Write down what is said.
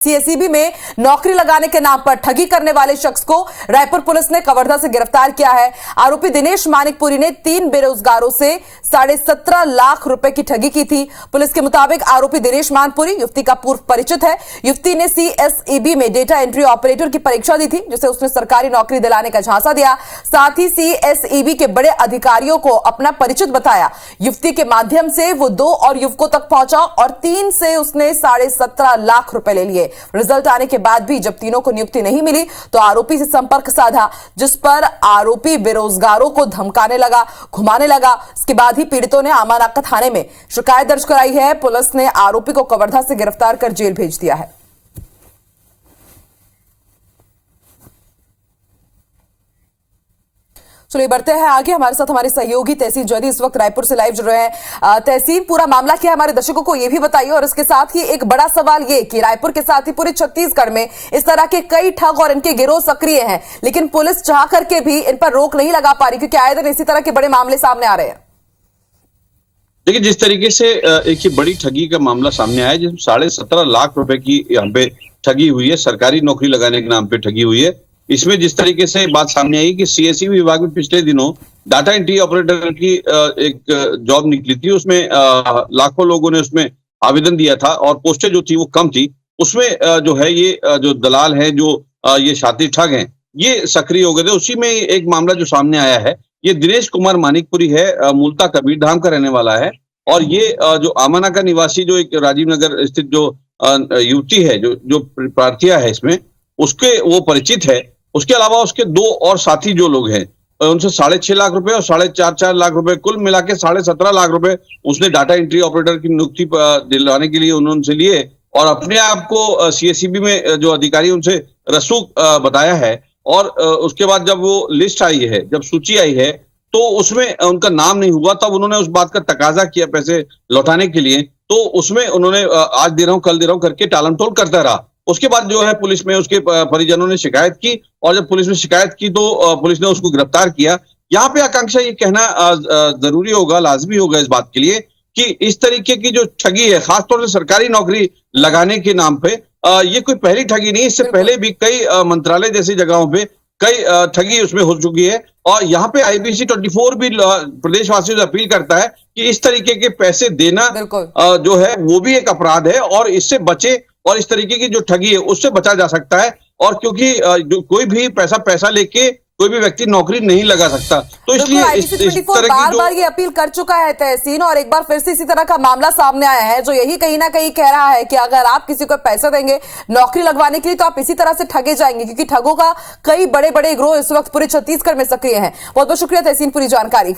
CSEB में नौकरी लगाने के नाम पर ठगी करने वाले शख्स को रायपुर पुलिस ने कवर्धा से गिरफ्तार किया है। आरोपी दिनेश मानिकपुरी ने 3 बेरोजगारों से 17.5 लाख रुपए की ठगी की थी। पुलिस के मुताबिक आरोपी दिनेश मानपुरी युवती का पूर्व परिचित है। युवती ने सीएसईबी में डेटा एंट्री ऑपरेटर की परीक्षा दी थी, जिसे उसने सरकारी नौकरी दिलाने का झांसा दिया। साथ ही सीएसईबी के बड़े अधिकारियों को अपना परिचित बताया। युवती के माध्यम से वो 2 और युवकों तक पहुंचा और 3 से उसने 17.5 लाख रुपए ले लिए। रिजल्ट आने के बाद भी जब तीनों को नियुक्ति नहीं मिली तो आरोपी से संपर्क साधा, जिस पर आरोपी बेरोजगारों को धमकाने लगा, घुमाने लगा। इसके बाद ही पीड़ितों ने आमानाका थाने में शिकायत दर्ज कराई है। पुलिस ने आरोपी को कवर्धा से गिरफ्तार कर जेल भेज दिया है। चलिए बढ़ते हैं आगे। हमारे साथ हमारे सहयोगी तहसीन जैदी इस वक्त रायपुर से लाइव जुड़ रहे हैं। तहसीन, पूरा मामला क्या है हमारे दर्शकों को ये भी बताइए, और इसके साथ ही एक बड़ा सवाल ये कि रायपुर के साथ ही पूरे छत्तीसगढ़ में इस तरह के कई ठग और इनके गिरोह सक्रिय हैं, लेकिन पुलिस चाह करके भी इन पर रोक नहीं लगा पा रही, क्योंकि आए दिन इसी तरह के बड़े मामले सामने आ रहे हैं। देखिए, जिस तरीके से एक ही बड़ी ठगी का मामला सामने आया, जिसमें 17.5 लाख रुपए की यहाँ पे ठगी हुई है, सरकारी नौकरी लगाने के नाम पे ठगी हुई है। इसमें जिस तरीके से बात सामने आई कि सीएसईबी विभाग में पिछले दिनों डाटा एंट्री ऑपरेटर की एक जॉब निकली थी, उसमें लाखों लोगों ने उसमें आवेदन दिया था और पोस्टें जो थी वो कम थी। उसमें जो है ये जो दलाल हैं, जो ये शातिर ठग हैं, ये सक्रिय हो गए थे। उसी में एक मामला जो सामने आया है, ये दिनेश कुमार मानिकपुरी है, मूलतः कबीरधाम का रहने वाला है, और ये जो आमानाका निवासी जो एक राजीव नगर स्थित जो युवती है, जो प्रार्थिया है इसमें, उसके वो परिचित है। उसके अलावा उसके 2 और साथी जो लोग हैं, उनसे 6.5 लाख रुपए और 4.5 लाख रुपए, कुल मिला के 17.5 लाख रुपए उसने डाटा एंट्री ऑपरेटर की नियुक्ति दिलाने के लिए उनसे लिए, और अपने आप को सीएसईबी में जो अधिकारी उनसे रसूख बताया है। और उसके बाद जब वो लिस्ट आई है, जब सूची आई है, तो उसमें उनका नाम नहीं हुआ। तब उन्होंने उस बात का तकाजा किया पैसे लौटाने के लिए, तो उसमें उन्होंने आज दे रहा हूं, कल दे रहा हूं करके टालमटोल करता रहा। उसके बाद जो है पुलिस में उसके परिजनों ने शिकायत की, और जब पुलिस में शिकायत की तो पुलिस ने उसको गिरफ्तार किया। यहाँ पे आकांक्षा ये कहना जरूरी होगा, लाजमी होगा इस बात के लिए कि इस तरीके की जो ठगी है, खासतौर से सरकारी नौकरी लगाने के नाम पे, ये कोई पहली ठगी नहीं। इससे पहले भी कई मंत्रालय जैसी जगहों पे कई ठगी उसमें हो चुकी है। और यहाँ पे IPC 24 भी प्रदेशवासियों से अपील करता है कि इस तरीके के पैसे देना जो है वो भी एक अपराध है, और इससे बचे, और इस तरीके की जो ठगी है उससे बचा जा सकता है। और क्योंकि जो कोई भी पैसा लेके कोई भी व्यक्ति नौकरी नहीं लगा सकता, तो इसलिए इस तरह की बार ये अपील कर चुका है तहसीन, और एक बार फिर से इसी तरह का मामला सामने आया है, जो यही कहीं ना कहीं कह रहा है कि अगर आप किसी को पैसे देंगे नौकरी लगवाने के लिए, तो आप इसी तरह से ठगे जाएंगे, क्योंकि ठगों का कई बड़े बड़े गिरोह इस वक्त पूरे छत्तीसगढ़ में सक्रिय हैं। बहुत बहुत शुक्रिया तहसीन पूरी जानकारी के।